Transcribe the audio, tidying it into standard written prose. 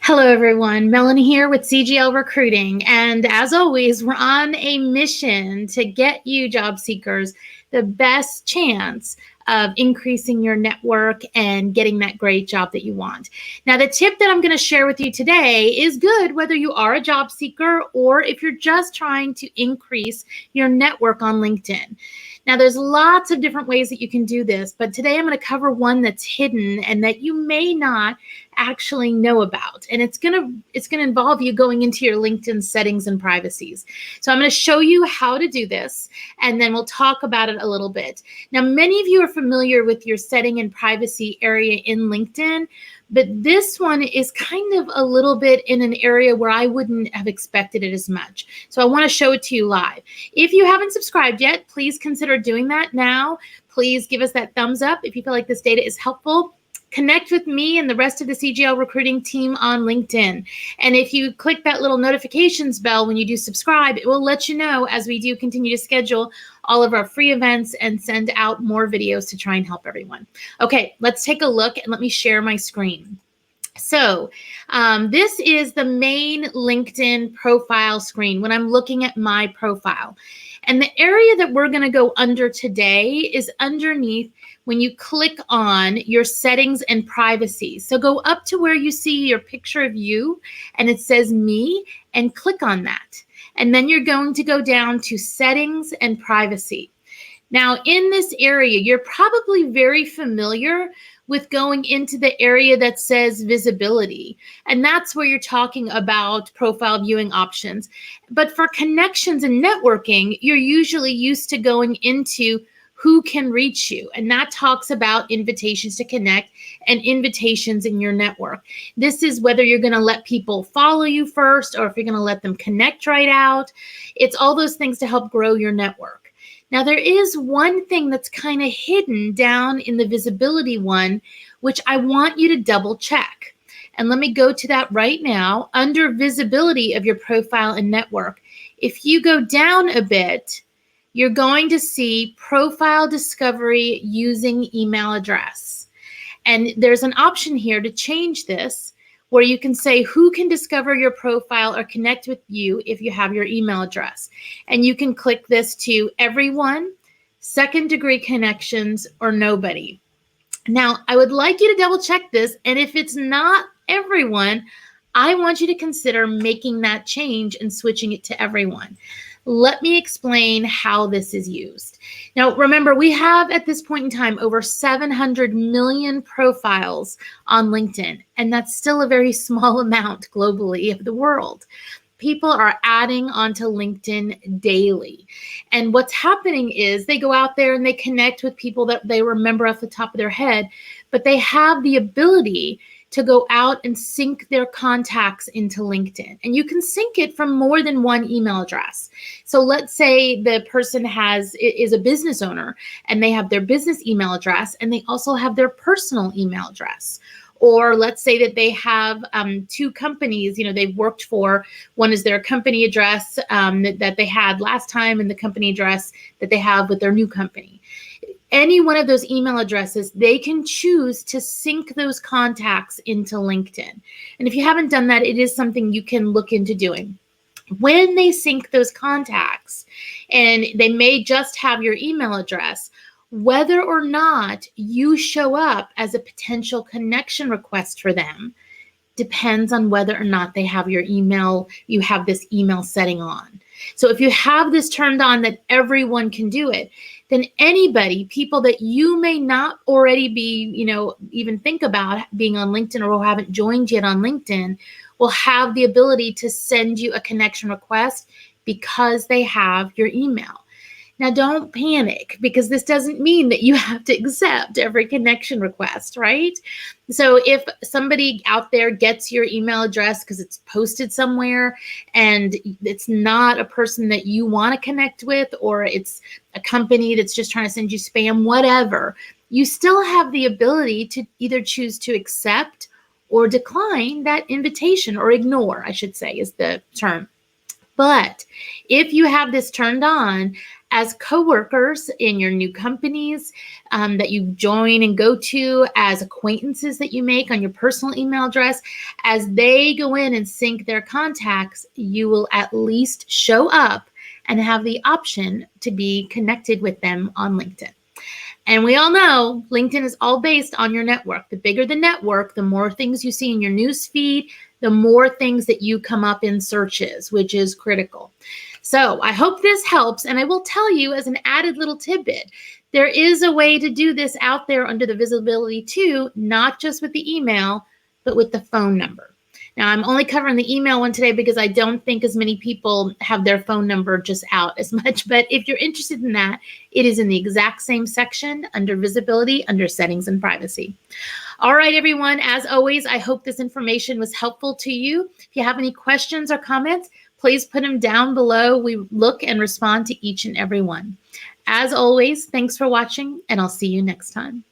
Hello, everyone. Melanie here with CGL Recruiting. And as always, we're on a mission to get you job seekers the best chance of increasing your network and getting that great job that you want. Now, the tip that I'm going to share with you today is good whether you are a job seeker or if you're just trying to increase your network on LinkedIn. Now, there's lots of different ways that you can do this, but today I'm going to cover one that's hidden and that you may not actually know about. And it's going to involve you going into your LinkedIn settings and privacies. So I'm going to show you how to do this, and then we'll talk about it a little bit. Now, many of you are familiar with your setting and privacy area in LinkedIn, but this one is kind of a little bit in an area where I wouldn't have expected it as much. So I want to show it to you live. If you haven't subscribed yet, please consider doing that now. Please give us that thumbs up if you feel like this data is helpful. Connect with me and the rest of the CGL Recruiting team on LinkedIn. And if you click that little notifications bell when you do subscribe, it will let you know as we do continue to schedule all of our free events and send out more videos to try and help everyone. Okay, let's take a look and let me share my screen. So this is the main LinkedIn profile screen when I'm looking at my profile. And the area that we're going to go under today is underneath when you click on your settings and privacy. So go up to where you see your picture of you and it says me and click on that. And then you're going to go down to settings and privacy. Now in this area, you're probably very familiar with going into the area that says visibility. And that's where you're talking about profile viewing options. But for connections and networking, you're usually used to going into who can reach you. And that talks about invitations to connect and invitations in your network. This is whether you're going to let people follow you first or if you're going to let them connect right out. It's all those things to help grow your network. Now, there is one thing that's kind of hidden down in the visibility one, which I want you to double check. And let me go to that right now. Under visibility of your profile and network, if you go down a bit, you're going to see profile discovery using email address. And there's an option here to change this where you can say who can discover your profile or connect with you if you have your email address. And you can click this to everyone, second degree connections, or nobody. Now, I would like you to double check this. And if it's not everyone, I want you to consider making that change and switching it to everyone. Let me explain how this is used. Now, remember, we have at this point in time over 700 million profiles on LinkedIn, and that's still a very small amount globally of the world. People are adding onto LinkedIn daily. And what's happening is they go out there and they connect with people that they remember off the top of their head, but they have the ability to go out and sync their contacts into LinkedIn. And you can sync it from more than one email address. So let's say the person is a business owner and they have their business email address and they also have their personal email address. Or let's say that they have two companies, they've worked for. One is their company address that they had last time and the company address that they have with their new company. Any one of those email addresses, they can choose to sync those contacts into LinkedIn. And if you haven't done that, it is something you can look into doing. When they sync those contacts, and they may just have your email address, whether or not you show up as a potential connection request for them depends on whether or not they have your email, you have this email setting on. So if you have this turned on that everyone can do it, then anybody, people that you may not already be, even think about being on LinkedIn or who haven't joined yet on LinkedIn, will have the ability to send you a connection request because they have your email. Now, don't panic because this doesn't mean that you have to accept every connection request, right? So if somebody out there gets your email address because it's posted somewhere and it's not a person that you want to connect with, or it's a company that's just trying to send you spam, whatever, you still have the ability to either choose to accept or decline that invitation, or ignore, I should say, is the term. But if you have this turned on, as coworkers in your new companies that you join and go to, as acquaintances that you make on your personal email address, as they go in and sync their contacts, you will at least show up and have the option to be connected with them on LinkedIn. And we all know LinkedIn is all based on your network. The bigger the network, the more things you see in your news feed, the more things that you come up in searches, which is critical. So I hope this helps. And I will tell you, as an added little tidbit, there is a way to do this out there under the visibility too, not just with the email, but with the phone number. Now, I'm only covering the email one today because I don't think as many people have their phone number just out as much. But if you're interested in that, it is in the exact same section under visibility, under settings and privacy. All right, everyone. As always, I hope this information was helpful to you. If you have any questions or comments, please put them down below. We look and respond to each and every one. As always, thanks for watching, and I'll see you next time.